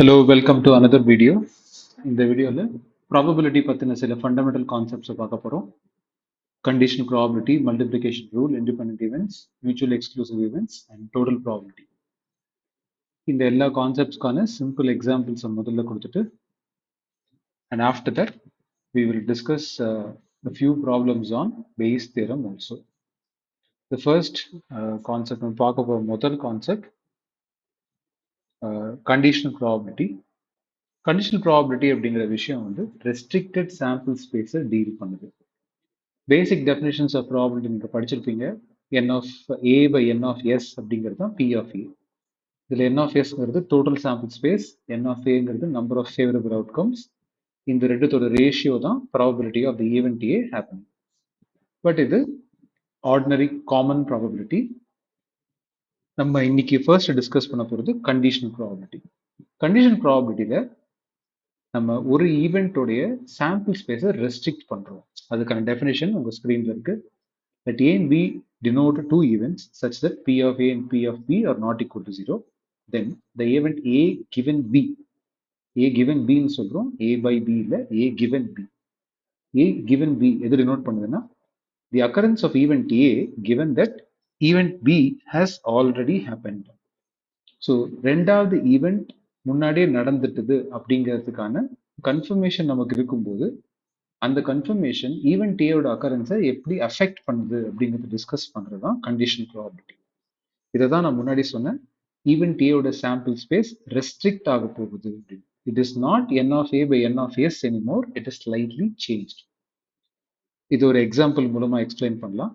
Hello, welcome to another video. இந்த வீடியோல probability பத்தின சில ஃபண்டமெண்டல் கான்செப்ட்ஸை பார்க்க போறோம். Conditional probability, multiplication rule, independent events, mutual exclusive events and total probability. இந்த எல்லா கான்செப்ட்ஸ்க்கான சிம்பிள் எக்ஸாம்பிள்ஸை முதல்ல கொடுத்துட்டு and after that we will discuss a few problems on Bayes theorem also. The first concept நம்ம பார்க்க போற முதல் concept conditional probability. Conditional probability அப்படிங்கிற விஷயம் வந்து ரெஸ்ட்ரிக்டட் சாம்பிள் ஸ்பேஸை டீல் பண்ணுது. பேசிக் டெஃபினிஷன்ஸ் ஆஃப் ப்ராபபிலிட்டி நீங்கள் படிச்சிருப்பீங்க. N of A by N of S அப்படிங்கிறது தான் பி ஆஃப் ஏ. இதில் என் ஆஃப் எஸ்ங்கிறது total sample space, N of ஏங்கிறது நம்பர் ஆஃப் ஃபேவரபிள் அவுட்கம்ஸ். இந்த ரெண்டுத்தோட ரேஷியோ தான் probability of the event A happen. But இது ஆர்டினரி காமன் ப்ராபபிலிட்டி. நம்ம இன்னைக்கு ஃபர்ஸ்ட் டிஸ்கஸ் பண்ண போகிறது கண்டிஷனல் ப்ராபபிலிட்டி. கண்டிஷனல் ப்ராபபிலிட்டியில் நம்ம ஒரு ஈவெண்ட்டோடைய சாம்பிள் ஸ்பேஸை ரெஸ்ட்ரிக்ட் பண்ணுறோம். அதுக்கான டெஃபினேஷன் உங்கள் ஸ்க்ரீனில் இருக்கு. Let A and B denote two events such that P of A and P of B are not equal to 0. Then the event A given B, A given B ன்னு சொல்றோம், A by B இல்ல, A given B. A given B எது denote பண்ணுதுன்னா the occurrence of event A given that event B has already happened. So ரெண்டாவது event முன்னாடியே நடந்துட்டுது அப்படிங்கிறதுக்கான confirmation நமக்கு இருக்கும்போது அந்த கன்ஃபர்மேஷன் ஈவெண்ட் ஏயோட அக்கரன்ஸை எப்படி அஃபெக்ட் பண்ணுது அப்படிங்கிறத டிஸ்கஸ் பண்ணுறது தான் கண்டிஷனல் ப்ராபபிலிட்டி. இதை தான் நான் முன்னாடி சொன்னேன், ஈவெண்ட் ஏயோட சாம்பிள் ஸ்பேஸ் ரெஸ்ட்ரிக்ட் ஆக போகுது அப்படின்னு. It is not n of A by N of S anymore, it is slightly changed. இது ஒரு எக்ஸாம்பிள் மூலமா எக்ஸ்பிளைன் பண்ணலாம்.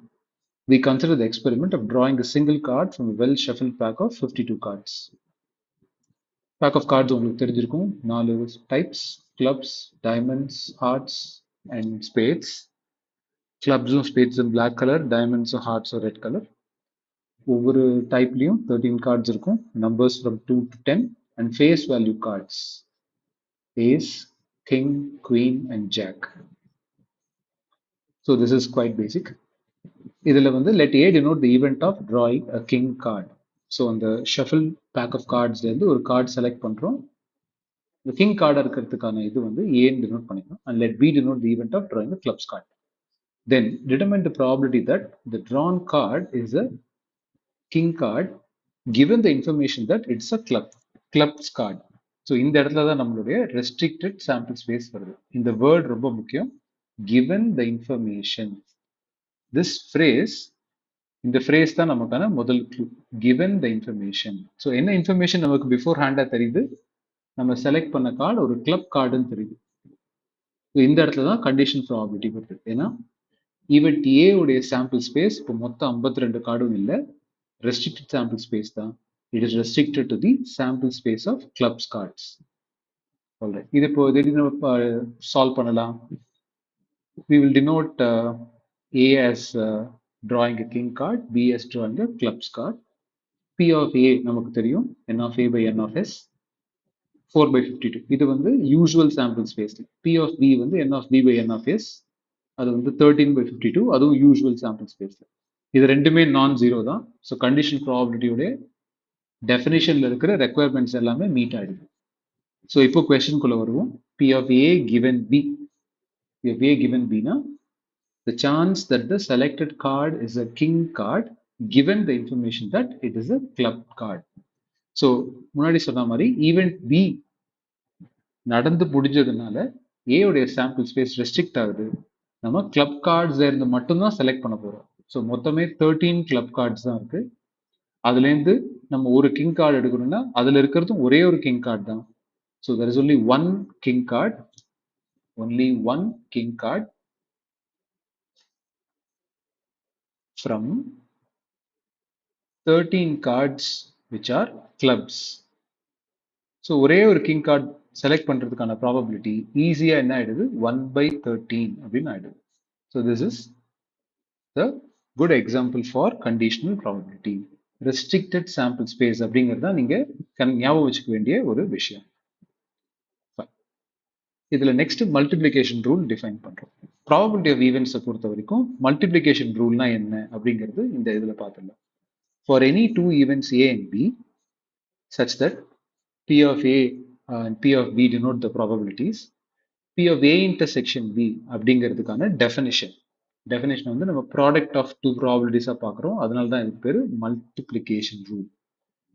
We consider the experiment of drawing a single card from a well-shuffled pack of 52 cards. Pack of cards உங்களுக்கு தெரிஞ்சிருக்கும். 4 types: clubs, diamonds, hearts and spades. கிளப்ஸும் ஸ்பேட்ஸும் black colour, டைமண்ட்ஸும் ஹார்ட்ஸும் ரெட் கலர். ஒவ்வொரு டைப்லையும் 13 கார்ட்ஸ் இருக்கும். Numbers from 2 to 10 and face value cards: ace, king, queen and jack. So this is quite basic. இதில் வந்து let A denote the event of drawing a king card. So அந்த shuffle back of கார்ட்ஸ்லேருந்து ஒரு card select பண்ணுறோம். இந்த king கார்டாக இருக்கிறதுக்கான இது வந்து ஏன்னு டினோட் பண்ணிக்கலாம். And let B denote the event of drawing a clubs card. Then determine the probability that the drawn card is a king card given the information that it's a clubs card. So இந்த இடத்துல தான் நம்மளுடைய restricted sample space வருது. இந்த word ரொம்ப முக்கியம், given the information. This phrase, இந்த phrase தான் நமக்கான முதல் clue, given the information. So என்ன இன்ஃபர்மேஷன் நமக்கு பிஃபோர் ஹேண்டாக தெரியுது? நம்ம செலக்ட் பண்ண கார்டு ஒரு கிளப் கார்டுன்னு தெரியுது. இந்த இடத்துல தான் கண்டிஷன் ப்ராபபிலிட்டி வருது. ஏன்னா ஈவெண்ட் ஏ உடைய சாம்பிள் ஸ்பேஸ் இப்போ மொத்தம் 52 கார்டும் இல்லை, ரெஸ்ட்ரிக்டட் சாம்பிள் ஸ்பேஸ் தான். It is restricted to the sample space of clubs cards. இது இப்போ திடீர்னு நம்ம சால்வ் பண்ணலாம். We will denote A as drawing a king card, B as drawing a clubs card. P of A நமக்கு தெரியும், N of A by N of S, 4 by 52. இது வந்து usual sample space. P of B வந்து N of B by N of S, அது வந்து 13 by 52, அதுவும் usual sample ஸ்பேஸ்ல. இது ரெண்டுமே நான் ஜீரோ தான். ஸோ கண்டிஷன் ப்ராபபிலிட்டியோட டெஃபினேஷன்ல இருக்கிற ரெக்குயர்மெண்ட்ஸ் எல்லாமே மீட் ஆயிடுது. ஸோ இப்போ கொஸ்டின்குள்ள வருவோம். P of A given B. P of A given B னா the chance that the selected card is a king card given the information that it is a club card. So முன்னாடி சொன்ன மாதிரி event B நடந்து முடிஞ்சதுனால ஏ உடைய sample space restrict ஆகுது. நம்ம club கார்ட்ஸ்ல இருந்து மட்டும்தான் செலக்ட் பண்ண போறோம். ஸோ மொத்தமே 13 கிளப் கார்ட்ஸ் தான் இருக்கு. அதுலேருந்து நம்ம ஒரு கிங் கார்டு எடுக்கணும்னா அதுல இருக்கிறதும் ஒரே ஒரு கிங் கார்டு தான். So there is only one king card, only one king card from 13 cards which are clubs. So ஒரே ஒரு கிங் கார்டு செலக்ட் பண்றதுக்கான ப்ராபபிலிட்டி ஈஸியா என்ன ஆயிடுது? 1/13 அப்படின்னு ஆயிடுது. So this is the good example for conditional probability. Restricted sample space அப்படிங்கிறத நீங்க ஞாபகம் வச்சுக்க வேண்டிய ஒரு விஷயம். இதுல நெக்ஸ்ட் மல்டிப்ளிகேஷன் ரூல் டிஃபைன் பண்றோம். ப்ராபபிலிட்டி ஆஃப் ஈவெண்ட்ஸை பொறுத்த வரைக்கும் மல்டிப்ளிகேஷன் ரூல்னா என்ன அப்படிங்கிறது இந்த இதுல பார்த்துடலாம். For any two events A and B such that P of A and P of B denote the probabilities. P of A intersection B அப்படிங்கிறதுக்கான definition வந்து நம்ம ப்ராடக்ட் ஆஃப் டூ ப்ராபபிலிட்டிஸாக பார்க்குறோம். அதனால தான் இதுக்கு பேர் multiplication rule.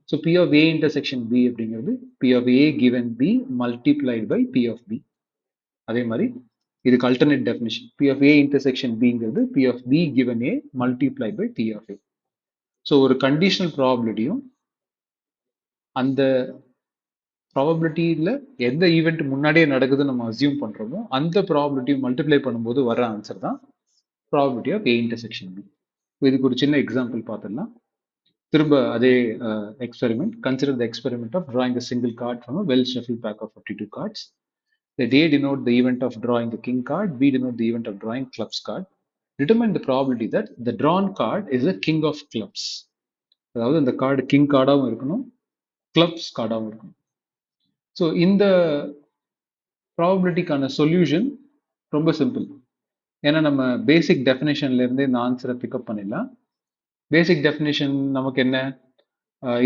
So P of A intersection B அப்படிங்கிறது P of A given B multiplied by P of B. அதே மாதிரி இதுக்கு alternate definition P of A intersection Bங்கிறது P of B given A multiplied by P of A. So ஒரு conditional ப்ராபபிலிட்டியும் அந்த ப்ராபபிலிட்டியில் எந்த event முன்னாடியே நடக்குதுன்னு நம்ம அசியூம் பண்ணுறோமோ அந்த ப்ராபபிலிட்டியும் மல்டிப்ளை பண்ணும்போது வர ஆன்சர் தான் probability of A intersection B. இதுக்கு ஒரு சின்ன எக்ஸாம்பிள் பார்த்துடலாம். திரும்ப அதே experiment. Consider the experiment of drawing a single card from a well-shuffled pack of 52 cards. Let A denote the event of drawing the king card, B denote the event of drawing clubs card. Determine the probability that the drawn card is a king of clubs. அதாவது இந்த card king கார்டாகவும் இருக்கணும், clubs கார்டாகவும் இருக்கணும். So இந்த ப்ராபபிலிட்டிக்கான solution ரொம்ப simple. ஏன்னா நம்ம பேசிக் டெஃபினேஷன்லேருந்து இந்த ஆன்சரை பிக்கப் பண்ணிடலாம். பேசிக் டெஃபினேஷன் நமக்கு என்ன,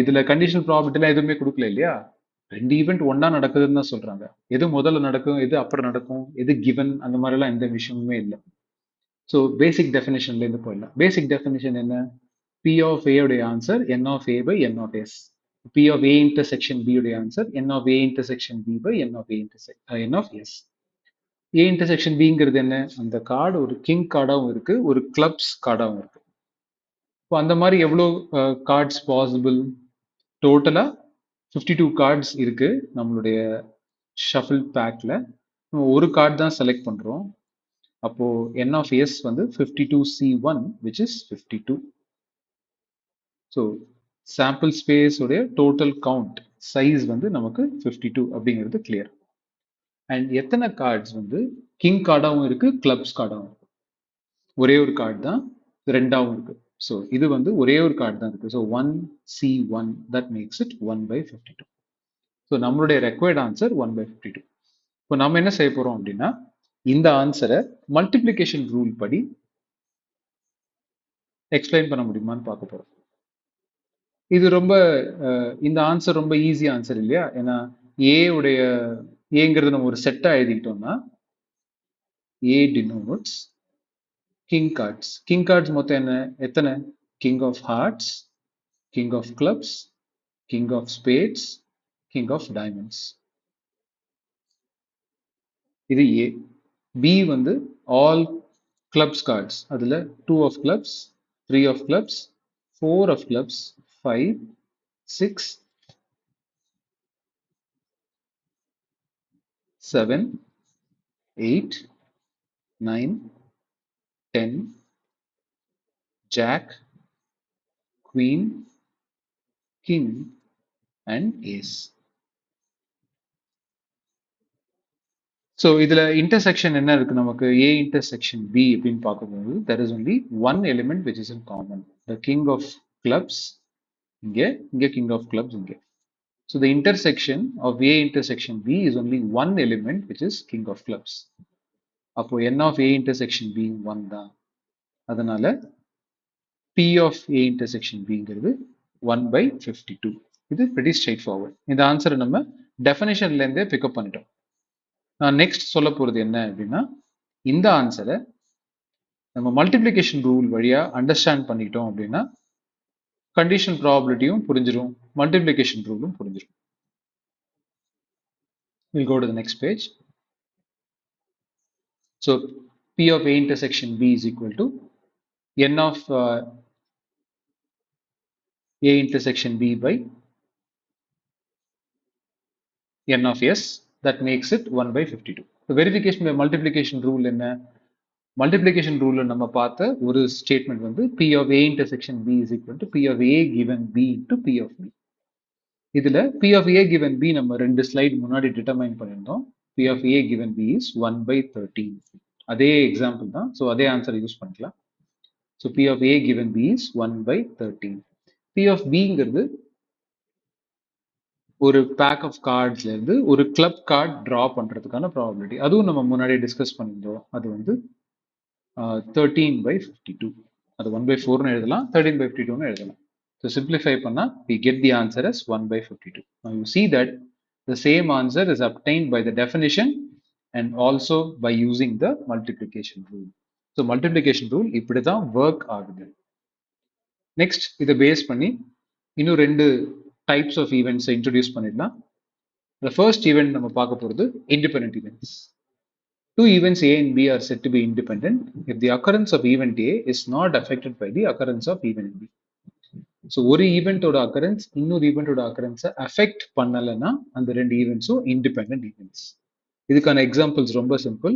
இதில் கண்டிஷனல் ப்ராபபிலிட்டிலாம் எதுவுமே கொடுக்கல இல்லையா, ரெண்டு ஈவெண்ட் ஒன்றா நடக்குதுன்னு தான் சொல்கிறாங்க. எது முதல்ல நடக்கும், எது அப்புறம் நடக்கும், எது கிவன், அந்த மாதிரிலாம் எந்த விஷயமுமே இல்லை. ஸோ பேசிக் டெஃபினேஷன்லேருந்து போயிடலாம். பேசிக் டெஃபினேஷன் என்ன, P of A உடைய answer N of A by N of S. P of A intersection B உடைய answer N of A intersection B by N of S. A intersection Bங்கிறது என்ன, அந்த card ஒரு king கார்டாகவும் இருக்கு, ஒரு clubs கார்டாகவும் இருக்கு. இப்போ அந்த மாதிரி எவ்வளோ கார்ட்ஸ் பாசிபிள், டோட்டலாக 52 கார்ட்ஸ் இருக்கு நம்மளுடைய ஷஃபிள் பேக்கில். நம்ம ஒரு கார்டு தான் செலக்ட் பண்ணுறோம். அப்போது N of S வந்து 52C1 which is 52. So sample space உடைய டோட்டல் கவுண்ட் சைஸ் வந்து நமக்கு 52 அப்படிங்கிறது கிளியர். அண்ட் எத்தனை கார்ட்ஸ் வந்து கிங் கார்டாகவும் இருக்கு, கிளப்ஸ் கார்டாகவும் இருக்கு, ஒரே ஒரு கார்டு தான் ரெண்டாவும் இருக்கு. ஸோ இது வந்து ஒரே ஒரு கார்டு தான் இருக்கு. So 1C1 that makes it 1/52. So நம்மளுடைய ரெக்வயர்ட் ஆன்சர் 1/52. இப்போ நம்ம என்ன செய்ய போறோம் அப்படின்னா, இந்த ஆன்சரை மல்டிப்ளிகேஷன் ரூல் படி எக்ஸ்பிளைன் பண்ண முடியுமான்னு பார்க்க போறோம். இது ரொம்ப இந்த ஆன்சர் ரொம்ப ஈஸி ஆன்சர் இல்லையா, ஏன்னா ஏங்கிறது நம்ம ஒரு செட்டா எழுதிக்கிட்டோம்னா A denotes king cards. King cards மொத்தம் என்ன, எத்தனை, king of hearts, king of clubs, king of spades, king of diamonds. இது ஏ. பி வந்து ஆல் கிளப்ஸ் கார்ட்ஸ், அதுல 2 of clubs, 3 of clubs, 4 of clubs, 5, 6, 7, 8, 9, 10, Jack, Queen, King and Ace. So இதில் intersection என்ன இருக்கு நமக்கு, ஏ இன்டர்செக்ஷன் பி அப்படின்னு பார்க்கும்போது there is only one element which is in common, the king of clubs இங்கே king of clubs இங்கே. So the intersection of A intersection B is only one element which is king of clubs. அப்போ N of A intersection B 1 தான். அதனால P of A intersection Bங்கிறது 1/52. இது pretty straightforward. இந்த ஆன்சரை நம்ம டெஃபினேஷன்லேருந்தே pickup பண்ணிட்டோம். நான் நெக்ஸ்ட் சொல்ல போகிறது என்ன அப்படின்னா, இந்த ஆன்சரை நம்ம மல்டிப்ளிகேஷன் ரூல் வழியாக அண்டர்ஸ்டாண்ட் பண்ணிட்டோம் அப்படின்னா கண்டிஷன் ப்ராபபிலிட்டியும் புரிஞ்சிடும், மல்டிப்ளிகேஷன் ரூலும் புரிஞ்சிடும். We'll go to the next page. So P of A intersection B is equal to N of A intersection B by N of S. That makes it 1/52. The verification by multiplication rule என்ன, multiplication ரூல்ல நம்ம பார்த்த ஒரு statement வந்து P of A intersection B is equal to P of A given B into P of B. இதுல P of A given B நம்ம 2 slide முன்னாடி determine பண்ணியிருந்தோம். P of A given B is 1/13. அதே example தான், so அதே answer use பண்ணிக்கலாம். So P of A given B is 1/13. P of Bங்கிறது ஒரு back of கார்ட்ஸ்ல இருந்து ஒரு கிளப் கார்டு டிரா பண்றதுக்கான ப்ராபபிலிட்டி, அதுவும் நம்ம முன்னாடியே டிஸ்கஸ் பண்ணியிருந்தோம். அது வந்து 13/52. அது 1/4ன்னு எழுதலாம், 13/52ன்னு எழுதலாம். ஸோ சிம்பிளிஃபை பண்ணா we get the answer as 1/52. Now you see that the same answer is obtained by the definition and also by using the multiplication rule. So multiplication rule இப்படி தான் work ஆகுது. Next இதை base பண்ணி இன்னும் ரெண்டு types of events introduce பண்ணிடலாம். The first event நம்ம பார்க்க போகிறது independent events. Two events A and B are said to be independent if the occurrence of event A is not affected by the occurrence of event B. So ஒரு ஈவெண்ட்டோட occurrence இன்னொரு ஈவெண்ட்டோட அக்கரன்ஸை affect பண்ணலைன்னா அந்த ரெண்டு ஈவெண்ட்ஸும் independent events. இதுக்கான examples ரொம்ப simple.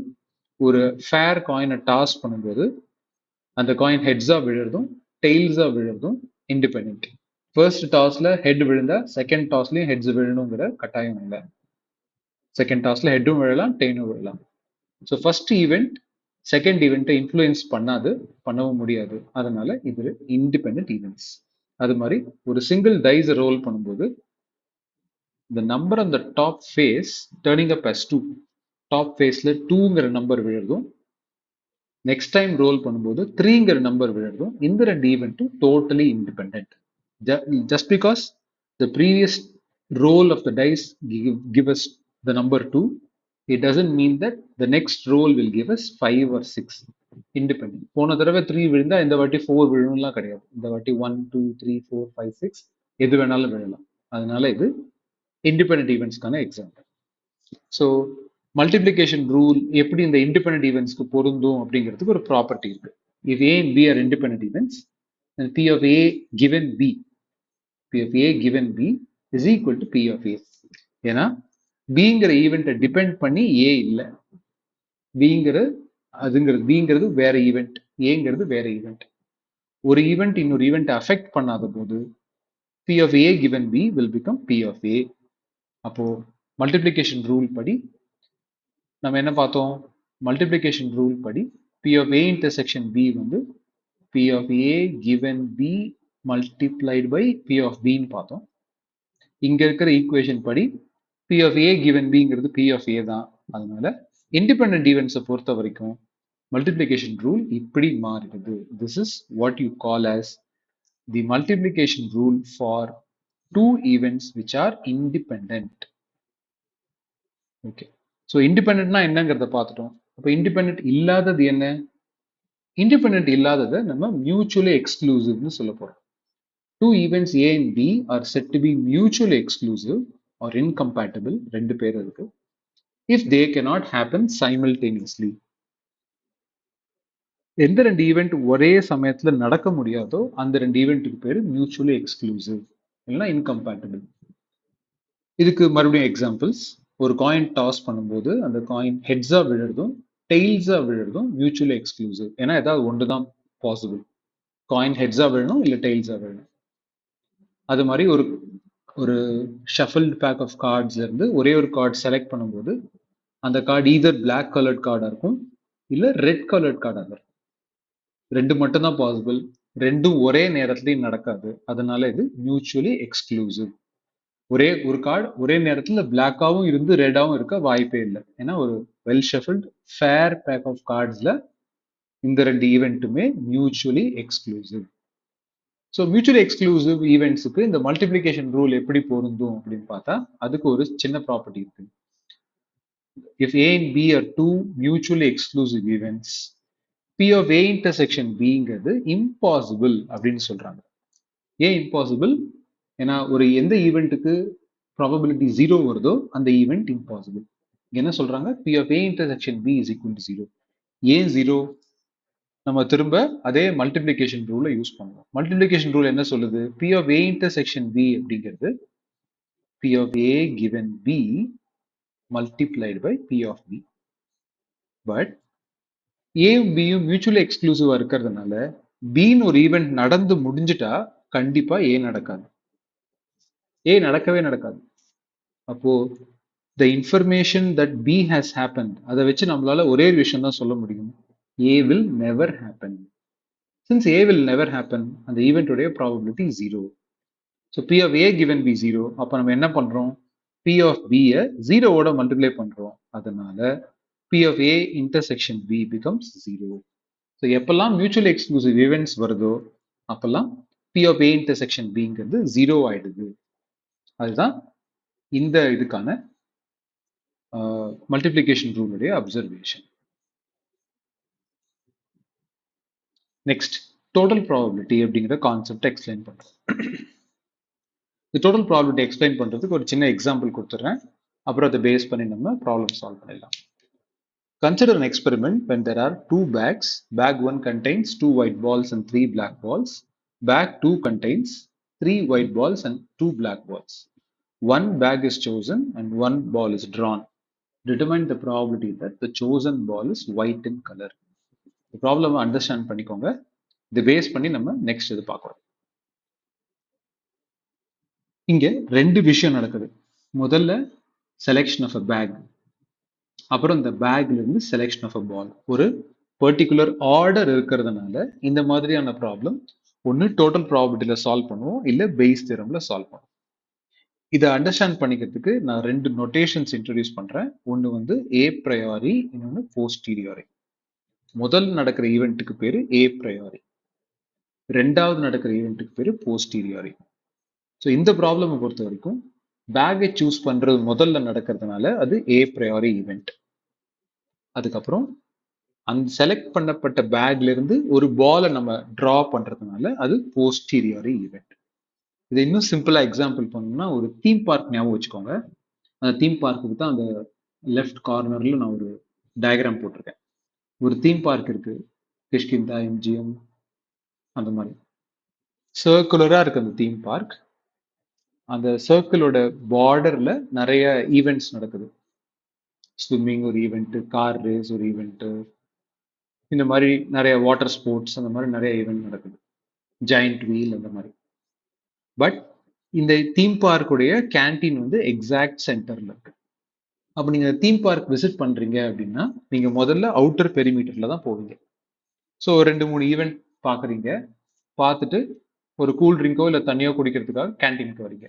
ஒரு fair காயினை டாஸ் பண்ணும்போது அந்த காயின் ஹெட்ஸாக விழுறதும் டெய்ல்ஸாக விழுறதும் இண்டிபெண்ட். ஃபர்ஸ்ட் டாஸ்ல ஹெட் விழுந்தா செகண்ட் டாஸ்லயும் ஹெட்ஸ் விழணுங்கிற கட்டாயம் இல்லை. செகண்ட் டாஸ்ல ஹெட்டும் விழலாம் டெய்னும் விழலாம். ஸோ ஃபர்ஸ்ட் ஈவெண்ட் செகண்ட் ஈவெண்ட்டை இன்ஃப்ளூயன்ஸ் பண்ணவும் முடியாது. அதனால இது இண்டிபெண்ட் ஈவெண்ட்ஸ். அது மாதிரி ஒரு சிங்கிள் டைஸ் ரோல் பண்ணும்போது the number on the top face turning up as 2, top ஃபேஸ்ல 2ங்கிற நம்பர் விழுறதும் நெக்ஸ்ட் டைம் ரோல் பண்ணும்போது 3ங்கிற நம்பர் விழுறதும் இந்த ரெண்டு ஈவெண்ட்டும் totally independent. just because the previous roll of the dice give us the number 2, it doesn't mean that the next roll will give us 5 or 6. Independent. போன தடவை 3 விழுந்தா இந்த வாட்டி 4 விழுணும்லாம் கிடையாது. இந்த வாட்டி 1 2 3 4 5 6 எது வேணாலும் விழலாம். அதனால இது இண்டிபெண்ட் ஈவெண்ட்ஸ்க்கான எக்ஸாம்பிள். ஸோ மல்டிப்ளிகேஷன் ரூல் எப்படி இந்த இண்டிபெண்ட் ஈவெண்ட்ஸ்க்கு பொருந்தும் அப்படிங்கிறதுக்கு ஒரு ப்ராப்பர்ட்டி இருக்கு. if A and B are independent events, then P of A given B, P of A given B is equal to P of A. ஏன்னா Bங்கிற ஈவெண்ட்டை depend பண்ணி A இல்லை. Bங்கிறது வேற ஈவெண்ட், ஏங்கிறது வேற ஈவெண்ட். ஒரு ஈவெண்ட் இன்னொரு ஈவெண்ட் அஃபெக்ட் பண்ணாத போது P of A given B will become P of A. அப்போ மல்டிப்ளிகேஷன் ரூல் படி நம்ம என்ன பார்த்தோம்? மல்டிப்ளிகேஷன் ரூல் படி P of A intersection B வந்து P of A given B multiplied by P of B ன்னு பார்த்தோம். இங்க இருக்கிற ஈக்குவேஷன் படி P of A given Bங்கிறது P of A தான். அதனால இண்டிபெண்ட் ஈவெண்ட்ஸை பொறுத்த வரைக்கும் மல்டிப்ளிகேஷன் ரூல் இப்படி மாறிடுது. This is what you call as the multiplication rule for two events which are independent. Okay. So independentனா என்னங்கிறத பார்த்துட்டோம். அப்போ இண்டிபெண்ட் இல்லாதது என்ன? இண்டிபெண்ட் இல்லாததை நம்ம மியூச்சுவலி எக்ஸ்க்ளூசிவ்னு சொல்ல போறோம். Two events A and B are said to be mutually exclusive or incompatible, ரெண்டு பேர் இருக்கு, if they cannot happen simultaneously. எந்த ரெண்டு ஈவெண்ட் ஒரே சமயத்துல நடக்க முடியாதோ அந்த ரெண்டு ஈவெண்ட்டுக்கு பேரு மியூச்சுவலி எக்ஸ்க்ளூசிவ் இல்லைன்னா இன்கம்பேட்டபிள். இதுக்கு மறுபடியும் எக்ஸாம்பிள்ஸ். ஒரு காயின் டாஸ் பண்ணும்போது அந்த காயின் ஹெட்ஸா விழுறதும் டெய்ல்ஸா விழுறதும் மியூச்சுவலி எக்ஸ்க்ளூசிவ். ஏன்னா ஏதாவது ஒன்று தான் பாசிபிள். காயின் ஹெட்ஸா விழணும் இல்லை டெய்ல்ஸா விழணும். அது மாதிரி ஒரு ஷஃபிள்டு பேக் ஆஃப் கார்ட்ஸ்ல இருந்து ஒரே ஒரு கார்டு செலக்ட் பண்ணும்போது அந்த கார்டு ஈதர் பிளாக் கலர்ட் கார்டா இருக்கும் இல்லை ரெட் கலர்ட் கார்டா இருக்கும். ரெண்டு மட்டும் தான் பாசிபிள். ரெண்டும் ஒரே நேரத்துலையும் நடக்காது. அதனால இது மியூச்சுவலி எக்ஸ்க்ளூசிவ். ஒரே ஒரு கார்டு ஒரே நேரத்துல பிளாக்காவும் இருந்து ரெட்டாவும் இருக்க வாய்ப்பே இல்லை. ஏன்னா ஒரு well shuffled fair pack of கார்ட்ஸ்ல இந்த ரெண்டு ஈவெண்ட்டுமே mutually exclusive. So mutually exclusive ஈவெண்ட்ஸுக்கு இந்த மல்டிப்ளிகேஷன் ரூல் எப்படி பொருந்தும் அப்படின்னு பார்த்தா அதுக்கு ஒரு சின்ன ப்ராப்பர்ட்டி இருக்கு. If A and B are two mutually exclusive events, P of A intersection Bங்கிறது impossible அப்படின்னு சொல்றாங்க. ஏன் இம்பாசிபிள்? ஏன்னா ஒரு எந்த ஈவெண்ட்டுக்கு ப்ராபபிலிட்டி 0 வருதோ அந்த ஈவெண்ட் இம்பாசிபிள். என்ன சொல்றாங்க? P of A intersection B is equal to 0. ஏன் 0? நம்ம திரும்ப அதே மல்டிப்ளிகேஷன் ரூலை யூஸ் பண்ணுவோம். மல்டிப்ளிகேஷன் ரூல் என்ன சொல்லுது? P of A intersection B அப்படிங்கிறது P of A given B multiplied by P of B. But ஏயும் பியும் மியூச்சுவலி எக்ஸ்க்ளூசிவா இருக்கிறதுனால பின்னு ஒரு ஈவெண்ட் நடந்து முடிஞ்சிட்டா கண்டிப்பா ஏ நடக்காது. ஏ நடக்கவே நடக்காது. அப்போ the information that B has happened அதை வச்சு நம்மளால ஒரே விஷயம் தான் சொல்ல முடியும். A will never happen. Since A will never happen, அந்த ஈவெண்ட்டுடைய probability 0. So P of A given B 0. அப்போ நம்ம என்ன பண்றோம்? P of B 0வோட மல்டிப்ளை பண்றோம். அதனால P of A intersection B becomes 0. So எப்பெல்லாம் மியூச்சுவலி எக்ஸ்க்ளூசிவ் ஈவெண்ட்ஸ் வருதோ அப்பெல்லாம் P of A intersection Bங்கிறது 0 ஆயிடுது. அதுதான் இந்த இதுக்கான மல்டிப்ளிகேஷன் ரூலுடைய அப்சர்வேஷன். நெக்ஸ்ட் டோட்டல் ப்ராபபிலிட்டி அப்படிங்கிற கான்செப்ட் எக்ஸ்பிளைன் பண்றோம். இந்த டோட்டல் ப்ராபபிலிட்டி எக்ஸ்பிளைன் பண்றதுக்கு ஒரு சின்ன எக்ஸாம்பிள் கொடுத்துட்றேன். அப்புறம் அதை பேஸ் பண்ணி நம்ம ப்ராப்ளம் சால்வ் பண்ணிடலாம். Consider an experiment when there are two bags. Bag 1 contains 2 white balls and 3 black balls. Bag 2 contains 3 white balls and 2 black balls. One bag is chosen and one ball is drawn. Determine the probability that the chosen ball is white in color. The problem understand பண்ணிக்கோங்க. இதை base பண்ணி நம்ம next இது பார்க்குறோம். இங்க ரெண்டு விஷயம் நடக்குது. முதல்ல செலெக்ஷன் ஆஃப் அ பேக், அப்புறம் இந்த பேக்ல இருந்து செலெக்ஷன் ஆஃப் அ பால். ஒரு பர்டிகுலர் ஆர்டர் இருக்கிறதுனால இந்த மாதிரியான ப்ராப்ளம் ஒன்று டோட்டல் ப்ராபபிலிட்டியில சால்வ் பண்ணுவோம், இல்லை பேஸ் தியரம்ல சால்வ் பண்ணுவோம். இதை அண்டர்ஸ்டாண்ட் பண்ணிக்கிறதுக்கு நான் ரெண்டு நொட்டேஷன்ஸ் இன்ட்ரடியூஸ் பண்றேன். ஒன்று வந்து ஏ ப்ரையாரி, இன்னொன்று போஸ்டீரியாரி. முதல் நடக்கிற ஈவெண்ட்டுக்கு பேரு ஏ ப்ரையாரி, ரெண்டாவது நடக்கிற ஈவெண்ட்டுக்கு பேரு போஸ்டீரியாரி. ஸோ இந்த ப்ராப்ளமை பொறுத்த வரைக்கும் பேக்கை சூஸ் பண்றது முதல்ல நடக்கிறதுனால அது ஏ ப்ரையாரி ஈவெண்ட். அதுக்கப்புறம் அந்த செலக்ட் பண்ணப்பட்ட பேக்ல இருந்து ஒரு பாலை நம்ம டிரா பண்றதுனால அது போஸ்டீரியாரி ஈவெண்ட். இதை இன்னும் சிம்பிளா எக்ஸாம்பிள் பண்ணணும்னா ஒரு தீம் பார்க் ஞாபகம் வச்சுக்கோங்க. அந்த தீம் பார்க்குக்கு தான் அந்த லெஃப்ட் கார்னர்ல நான் ஒரு டயக்ராம் போட்டிருக்கேன். ஒரு தீம் பார்க் இருக்கு, கிஷ்கிந்தா, எம்ஜிஎம், அந்த மாதிரி சர்க்குலரா இருக்கு அந்த தீம் பார்க். அந்த சர்க்கிளோட பார்டர்ல நிறைய ஈவெண்ட்ஸ் நடக்குது. ஸ்விம்மிங் ஒரு ஈவெண்ட், கார் ரேஸ் ஒரு ஈவெண்ட், இந்த மாதிரி நிறைய வாட்டர் ஸ்போர்ட்ஸ், அந்த மாதிரி நிறைய ஈவெண்ட் நடக்குது, ஜாயிண்ட் வீல் அந்த மாதிரி. பட் இந்த தீம் பார்க்குடைய கேன்டீன் வந்து எக்ஸாக்ட் சென்டர்ல இருக்கு. அப்ப நீங்க தீம் பார்க் விசிட் பண்றீங்க அப்படின்னா நீங்க முதல்ல அவுட்டர் பெரிமீட்டர்ல தான் போவீங்க. ஸோ 2-3 ஈவெண்ட் பாக்குறீங்க, பார்த்துட்டு ஒரு கூல் ட்ரிங்கோ இல்லை தண்ணியோ குடிக்கிறதுக்காக கேன்டீனுக்கு வரீங்க.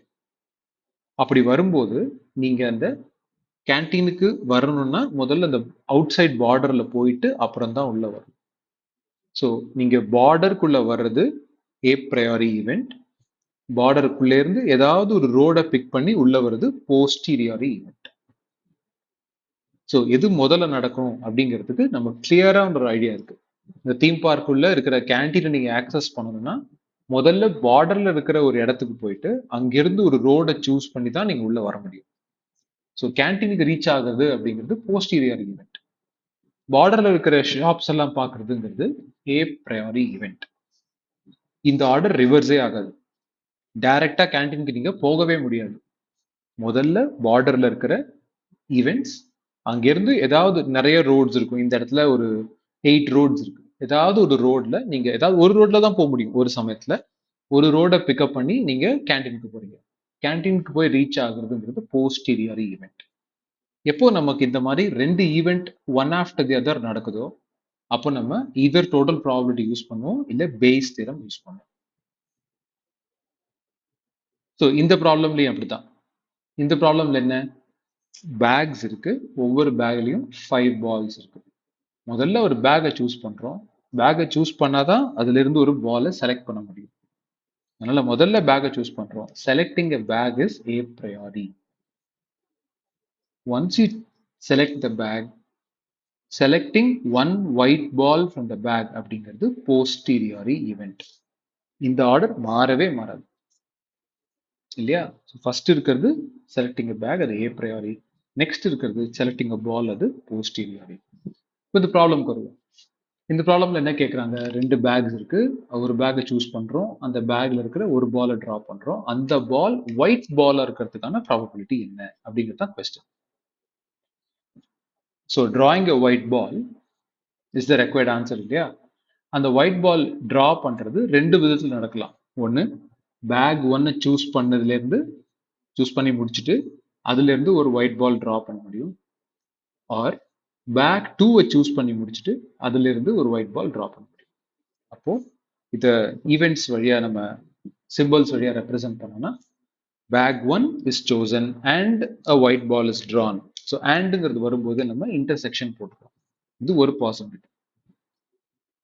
அப்படி வரும்போது நீங்க அந்த கேன்டீனுக்கு வரணும்னா முதல்ல அந்த அவுட் சைட் பார்டர்ல போயிட்டு அப்புறம் தான் உள்ள வரும். ஸோ நீங்க பார்டருக்குள்ள வர்றது ஏ ப்ரையாரி ஈவெண்ட், பார்டருக்குள்ள இருந்து ஏதாவது ஒரு ரோடை பிக் பண்ணி உள்ள வருது போஸ்டீரியாரி ஈவெண்ட். ஸோ எது முதல்ல நடக்கும் அப்படிங்கிறதுக்கு நம்ம கிளியரா ஒரு ஐடியா இருக்கு. இந்த தீம் பார்க்குள்ள இருக்கிற கேன்டீனை நீங்க ஆக்சஸ் பண்ணணும்னா முதல்ல பார்டர்ல இருக்கிற ஒரு இடத்துக்கு போயிட்டு அங்கிருந்து ஒரு ரோடை சூஸ் பண்ணி தான் நீங்க உள்ள வர முடியும். ஸோ கேன்டீனுக்கு ரீச் ஆகுறது அப்படிங்கிறது போஸ்டீரியர் ஈவெண்ட். பார்டர்ல இருக்கிற ஷாப்ஸ் எல்லாம் பார்க்கறதுங்கிறது ஏ ப்ரையாரி ஈவெண்ட். இந்த ஆர்டர் ரிவர்ஸே ஆகாது. டைரக்டா கேன்டீனுக்கு நீங்க போகவே முடியாது. முதல்ல பார்டர்ல இருக்கிற ஈவெண்ட்ஸ், அங்கிருந்து ஏதாவது நிறைய ரோட்ஸ் இருக்கும். இந்த இடத்துல ஒரு 8 ரோட்ஸ் இருக்கு. ஏதாவது ஒரு ரோட்ல நீங்க ஏதாவது ஒரு ரோட்ல தான் போக முடியும். ஒரு சமயத்துல ஒரு ரோடை பிக்கப் பண்ணி நீங்க கேன்டீனுக்கு போறீங்க. கேன்டீனுக்கு போய் ரீச் ஆகுறதுங்கிறது போஸ்டீரியர் ஈவெண்ட். எப்போ நமக்கு இந்த மாதிரி ரெண்டு event one after the other நடக்குதோ அப்போ நம்ம இதர் டோட்டல் ப்ராபபிலிட்டி யூஸ் பண்ணுவோம், இல்ல பேஸ் தியரம் யூஸ் பண்ணுவோம். ஸோ இந்த ப்ராப்ளம்லயும் அப்படிதான். இந்த ப்ராப்ளம்ல என்ன, பேக்ஸ் இருக்கு, ஒவ்வொரு பேக்லயும் 5 பால்ஸ் இருக்கு. முதல்ல ஒரு பேக்கை சூஸ் பண்றோம். பேக்கை சூஸ் பண்ணாதான் அதுல இருந்து ஒரு பாலை செலக்ட் பண்ண முடியும். அதனால முதல்ல பேக்கை சூஸ் பண்றோம். Selecting a bag is a priori. Once you select the bag, selecting one white ball from the bag அப்படிங்கிறது posteriori event. இந்த ஆர்டர் மாறவே மாறாது இல்லையா? ஃபர்ஸ்ட் இருக்கிறது செலக்டிங் a bag, அது a priori. நெக்ஸ்ட் இருக்கிறது செலக்டிங் a ball, அது posteriori. இப்போ இந்த ப்ராப்ளம் வருவோம். இந்த ப்ராப்ளம்ல என்ன கேட்குறாங்க, ரெண்டு பேக்ஸ் இருக்கு, ஒரு பேக்கை சூஸ் பண்றோம், அந்த பேக்ல இருக்கிற ஒரு பாலை டிரா பண்றோம், அந்த பால் ஒயிட் பாலா இருக்கிறதுக்கான ப்ராபபிலிட்டி என்ன அப்படிங்கிறது தான் question. So drawing a white ball is the required answer இல்லையா? அந்த ஒயிட் பால் டிரா பண்றது ரெண்டு விதத்தில் நடக்கலாம். ஒன்று, பேக் ஒன்னு சூஸ் பண்ணி முடிச்சுட்டு அதுல இருந்து ஒரு ஒயிட் பால் டிரா பண்ண முடியும். ஆர் பேக் 2-வை சூஸ் பண்ணி முடிச்சுட்டு அதுல இருந்து ஒரு ஒயிட் பால் டிரா பண்ண முடியும். அப்போ இத ஈவெண்ட்ஸ் வழியா நம்ம சிம்பிள்ஸ் வழியா ரெப்ரசென்ட் பண்ணோம்னா bag 1 is chosen and a white ball is drawn. So அண்ட்ங்கிறது வரும்போது நம்ம இன்டர்செக்ஷன் போட்டுக்கிறோம். இது ஒரு பாசிபிலிட்டி.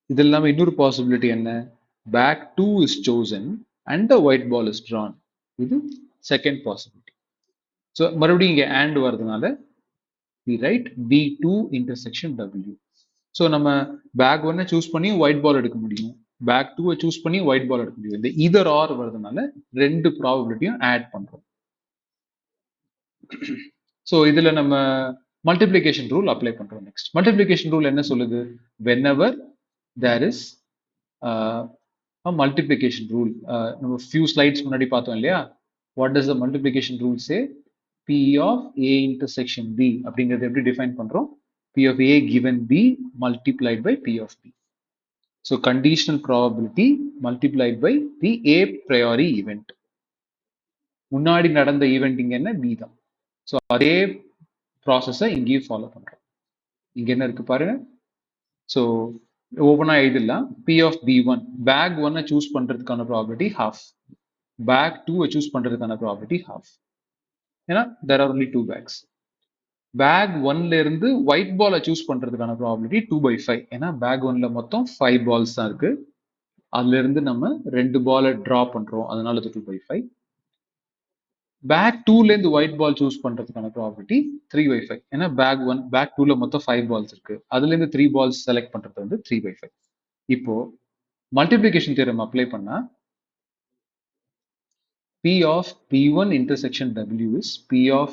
இது இல்லாம இன்னொரு பாசிபிலிட்டி என்ன, back 2 is chosen and the white ball is drawn. இது செகண்ட் பாசிபிலிட்டி. ஸோ மறுபடியும் இங்கே and வரதுனால we write B2 intersection W. So நம்ம பேக் ஒன்னை சூஸ் பண்ணி ஒயிட் பால் எடுக்க முடியும், பேக் டூவை சூஸ் பண்ணி ஒயிட் பால் எடுக்க முடியும். இந்த either or வரதுனால ரெண்டு ப்ராபபிலிட்டியும் ஆட் பண்றோம். ஸோ இதுல நம்ம மல்டிப்ளிகேஷன் ரூல் அப்ளை பண்றோம். நெக்ஸ்ட் மல்டிப்ளிகேஷன் ரூல் என்ன சொல்லுது? whenever there is multiplication rule, நம்ம few slides முன்னாடி பார்த்தோம் இல்லையா? what does the multiplication rule say? P of A intersection B அப்படிங்கிறது எப்படி டிஃபைன் பண்றோம்? P of A given B multiplied by P of B. So conditional probability multiplied by the a priori event. முன்னாடி நடந்த event இங்க என்ன? B தான். So அதே ப்ராசஸை இங்கேயும் ஃபாலோ பண்றோம். இங்க என்ன இருக்கு பாருங்க. ஸோ ஓப்பனா எழுதிடலாம். P of B1 பேக் ஒன்னை சூஸ் பண்றதுக்கான ப்ராபபிலிட்டி ஹாஃப், பேக் டூவை சூஸ் பண்றதுக்கான ப்ராபபிலிட்டி ஹாஃப். ஏன்னா there are only two bags. Bag ஒன்ல இருந்து ஒயிட் பாலை சூஸ் பண்றதுக்கான ப்ராபபிலிட்டி 2/5. ஏன்னா பேக் ஒன்ல மொத்தம் 5 பால்ஸ் தான் இருக்கு. அதுல இருந்து நம்ம 2 பாலை டிரா பண்றோம், அதனால அது 2/5. பேக் டூல இருந்து ஒயிட் பால் சூஸ் பண்றதுக்கான ப்ராபபிலிட்டி 3/5. ஏன்னா பேக் டூல மொத்தம் 5 பால்ஸ் இருக்கு, அதுல இருந்து 3 பால்ஸ் செலக்ட் பண்றது வந்து 3/5. இப்போ மல்டிப்ளிகேஷன் தியரம் அப்ளை பண்ணா P of P1 intersection W is P of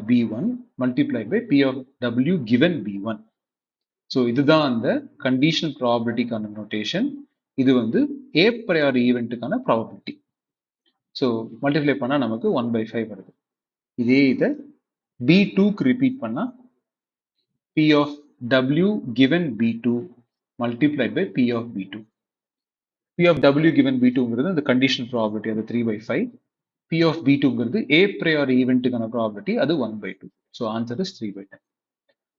B1 multiplied by P of W given B1. So இதுதான் அந்த கண்டிஷனல் ப்ராபபிலிட்டிக்கான நோட்டேஷன். இது வந்து a priori ஈவெண்ட்டுக்கான ப்ராபபிலிட்டி. ஸோ மல்டிப்ளை பண்ணா நமக்கு 1/5 வருது. இதே இதை B2க்கு ரிப்பீட் பண்ணா P of W given B2 multiplied by P of B2. P of W given B2ங்கிறது அந்த கண்டிஷனல் ப்ராபபிலிட்டி, அது 3/5. P of B2ங்கிறது a priori ஈவெண்ட்டுக்கான ப்ராபபிலிட்டி, அது 1/2. So answer is 3/10.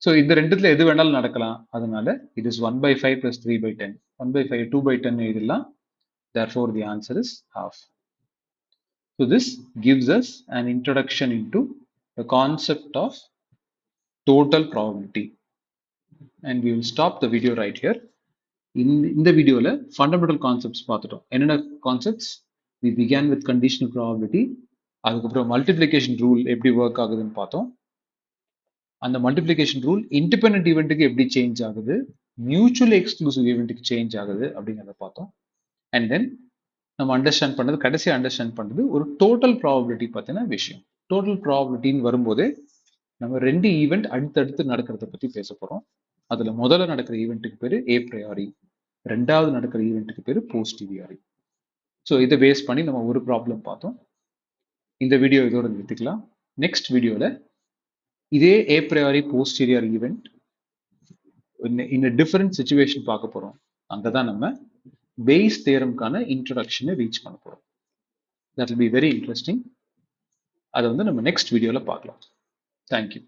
ஸோ இந்த ரெண்டுத்துல எது வேணாலும் நடக்கலாம், அதனால it is 1/5 plus 3/10. 1/5 2/10 எழுதலாம். Therefore the answer is half. So this gives us an introduction into the concept of total probability, and we will stop the video right here. இந்த வீடியோல fundamental concepts பார்த்துட்டோம். என்னென்ன concepts? we began with conditional probability, அதுக்கப்புறம் multiplication rule எப்படி work ஆகுதுன்னு பார்த்தோம். அந்த multiplication rule independent ஈவெண்ட்டுக்கு எப்படி சேஞ்ச் ஆகுது, மியூச்சுவலி எக்ஸ்க்ளூசிவ் ஈவெண்ட்டுக்கு சேஞ்ச் ஆகுது அப்படிங்கிறத பார்த்தோம். அண்ட் தென் நம்ம அண்டர்ஸ்டாண்ட் பண்ணது, கடைசியாக அண்டர்ஸ்டாண்ட் பண்ணது ஒரு டோட்டல் ப்ராபபிலிட்டி பற்றின விஷயம். டோட்டல் ப்ராபபிலிட்டின்னு வரும்போது நம்ம ரெண்டு ஈவெண்ட் அடுத்தடுத்து நடக்கிறத பற்றி பேச போகிறோம். அதில் முதல்ல நடக்கிற ஈவெண்ட்டுக்கு பேர் ஏ ப்ரையாரி, ரெண்டாவது நடக்கிற ஈவெண்ட்டுக்கு பேர் போஸ்டீரியாரி. ஸோ இதை பேஸ் பண்ணி நம்ம ஒரு ப்ராப்ளம் பார்த்தோம். இந்த வீடியோ இதோட நிறுத்திக்கலாம். நெக்ஸ்ட் வீடியோவில் இதே a priori posterior event in different situation பார்க்க போகிறோம். அங்கே தான் நம்ம பேஸ் தியரம்கான இன்ட்ரடக்ஷனை ரீச் பண்ண போகிறோம். That will be very interesting. அதை வந்து நம்ம நெக்ஸ்ட் வீடியோவில் பார்க்கலாம். தேங்க்யூ.